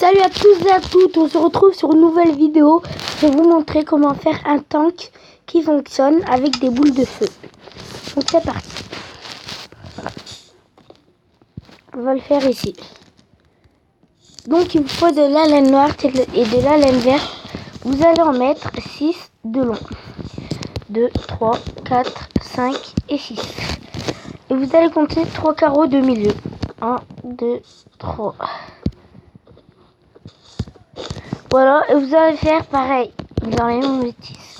Salut à tous et à toutes, on se retrouve sur une nouvelle vidéo. Je vais vous montrer comment faire un tank qui fonctionne avec des boules de feu. Donc c'est parti. On va le faire ici. Donc il vous faut de la laine noire et de la laine verte. Vous allez en mettre 6 de long. 2, 3, 4, 5 et 6. Et vous allez compter 3 carreaux de milieu. 1, 2, 3. Voilà, et vous allez faire pareil. Vous allez en mettre 6,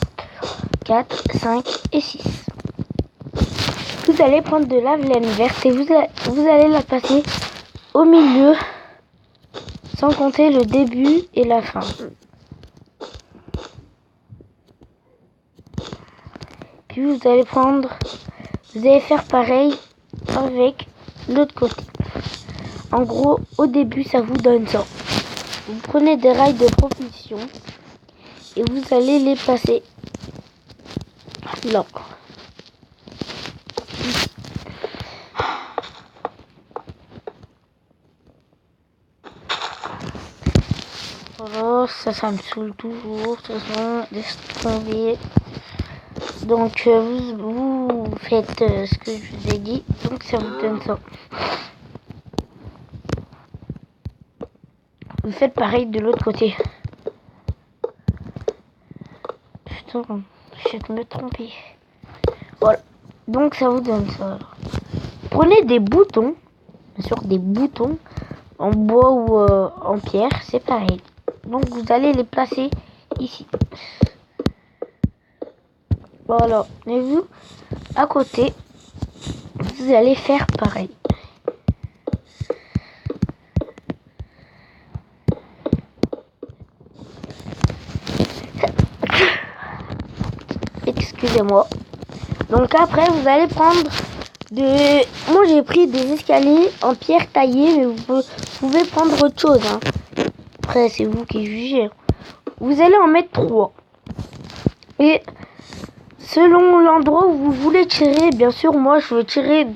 4, 5 et 6. Vous allez prendre de la laine verte et vous allez la passer au milieu, sans compter le début et la fin. Puis vous allez faire pareil avec l'autre côté. En gros, au début, ça vous donne ça. Vous prenez des rails de propulsion et vous allez les passer là. Voilà, ça me saoule toujours, ça laisse tomber. Donc vous faites ce que je vous ai dit, donc ça vous donne ça. Vous faites pareil de l'autre côté. Putain, je vais me tromper. Voilà, donc ça vous donne ça. Prenez des boutons, bien sûr des boutons en bois ou en pierre, c'est pareil. Donc vous allez les placer ici. Voilà, et vous, à côté, vous allez faire pareil. Excusez-moi. Donc après, vous allez prendre Moi, j'ai pris des escaliers en pierre taillée, mais vous pouvez prendre autre chose. Hein. Après, c'est vous qui jugez. Vous allez en mettre 3. Et selon l'endroit où vous voulez tirer, bien sûr, moi, je veux tirer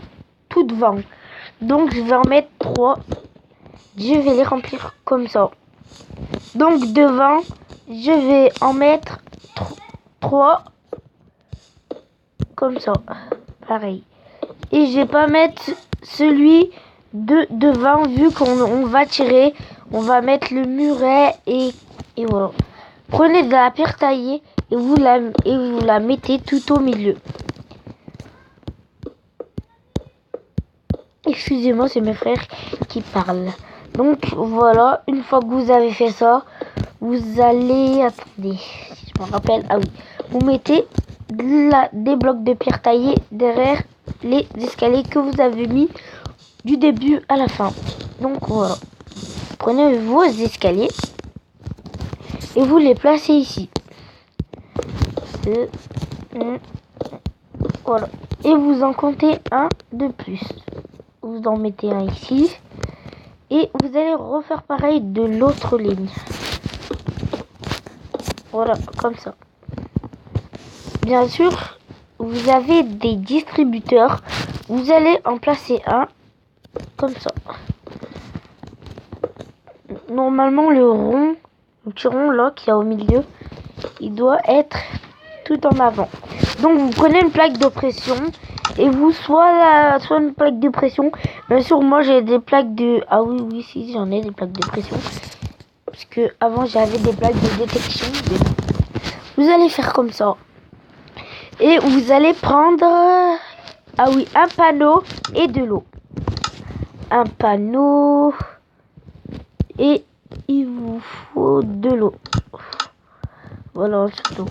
tout devant. Donc, je vais en mettre 3. Je vais les remplir comme ça. Donc, devant, je vais en mettre 3. Comme ça. Pareil. Et je vais pas mettre celui de devant, vu qu'on va tirer. On va mettre le muret et voilà. Prenez de la pierre taillée et vous la mettez tout au milieu. Excusez-moi, c'est mes frères qui parlent. Donc voilà, une fois que vous avez fait ça, vous allez... Attendez, si je me rappelle. Ah oui. Vous mettez des blocs de pierre taillée derrière les escaliers que vous avez mis du début à la fin. Donc voilà. Prenez vos escaliers et vous les placez ici. Voilà. Et vous en comptez un de plus. Vous en mettez un ici. Et vous allez refaire pareil de l'autre ligne. Voilà, comme ça. Bien sûr, vous avez des distributeurs. Vous allez en placer un comme ça. Normalement, le petit rond là qu'il y a au milieu, il doit être tout en avant. Donc vous prenez une plaque de pression et vous soit une plaque de pression. Bien sûr, moi j'ai des plaques de... Ah oui, si, j'en ai des plaques de pression. Parce que avant j'avais des plaques de détection. Vous allez faire comme ça. Et vous allez prendre... Ah oui, un panneau et de l'eau. Un panneau... Et il vous faut de l'eau. Voilà, c'est tout.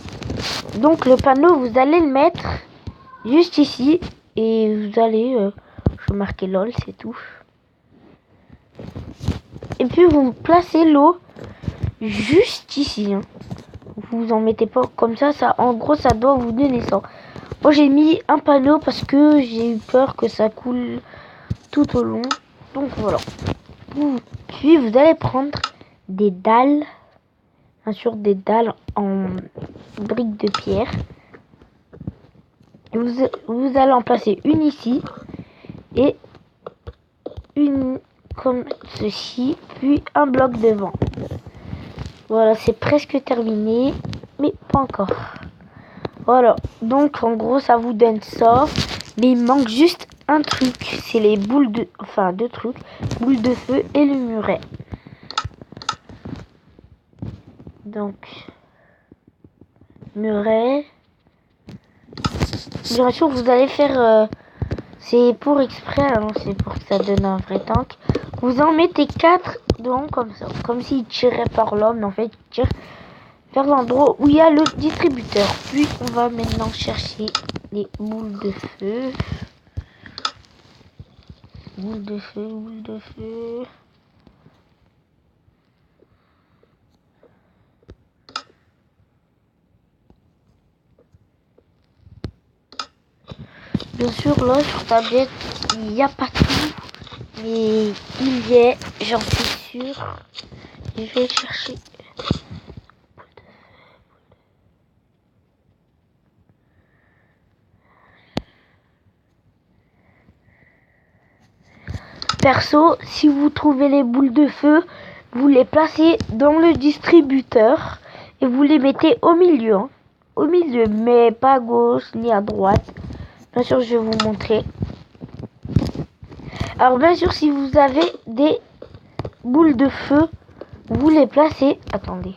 Donc le panneau, vous allez le mettre juste ici. Et vous allez... je vais marquer LOL, c'est tout. Et puis vous placez l'eau juste ici. Hein. Vous en mettez pas comme ça. En gros, ça doit vous donner ça. Moi, j'ai mis un panneau parce que j'ai eu peur que ça coule tout au long. Donc voilà. Puis vous allez prendre des dalles. Bien sûr, des dalles en briques de pierre. Et vous allez en placer une ici. Et une comme ceci. Puis un bloc devant. Voilà, c'est presque terminé, mais pas encore. Voilà, donc en gros ça vous donne ça, mais il manque juste un truc, c'est les boules de, enfin deux trucs, boules de feu et le muret. Donc muret, bien sûr vous allez faire, c'est pour exprès, hein, c'est pour que ça donne un vrai tank. Vous en mettez 4 dedans comme ça, comme s'il tirait par là, mais en fait il tire vers l'endroit où il y a le distributeur. Puis on va maintenant chercher les boules de feu. Boule de feu, boule de feu. Bien sûr, là sur tablette, il n'y a pas tout, mais il y est, j'en suis sûr. Je vais chercher. Perso, si vous trouvez les boules de feu, vous les placez dans le distributeur et vous les mettez au milieu. Hein. Au milieu, mais pas à gauche ni à droite. Bien sûr, je vais vous montrer. Alors bien sûr, si vous avez des boules de feu, vous les placez. Attendez.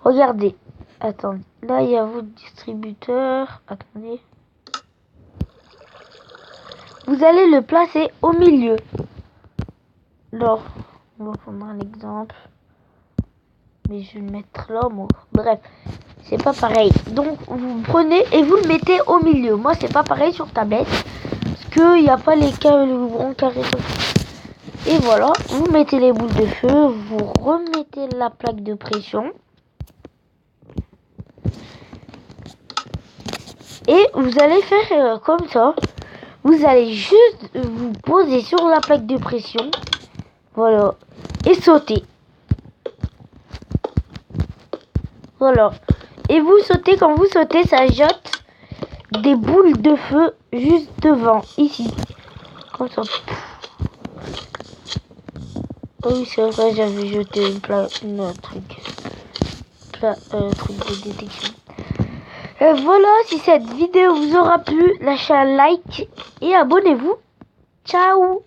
Regardez. Attendez. Là, il y a votre distributeur. Attendez. Vous allez le placer au milieu. Alors, on va prendre un exemple. Mais je vais le mettre là, moi. Bref, c'est pas pareil. Donc, vous prenez et vous le mettez au milieu. Moi, c'est pas pareil sur tablette. Parce qu'il n'y a pas les grands carrés. Et voilà, vous mettez les boules de feu. Vous remettez la plaque de pression. Et vous allez faire comme ça. Vous allez juste vous poser sur la plaque de pression. Voilà. Et sauter. Voilà. Et vous sautez, quand vous sautez, ça jette des boules de feu juste devant, ici. Comme ça. Oh oui, c'est vrai, j'avais jeté une truc de détection. Voilà, si cette vidéo vous aura plu, lâchez un like et abonnez-vous. Ciao!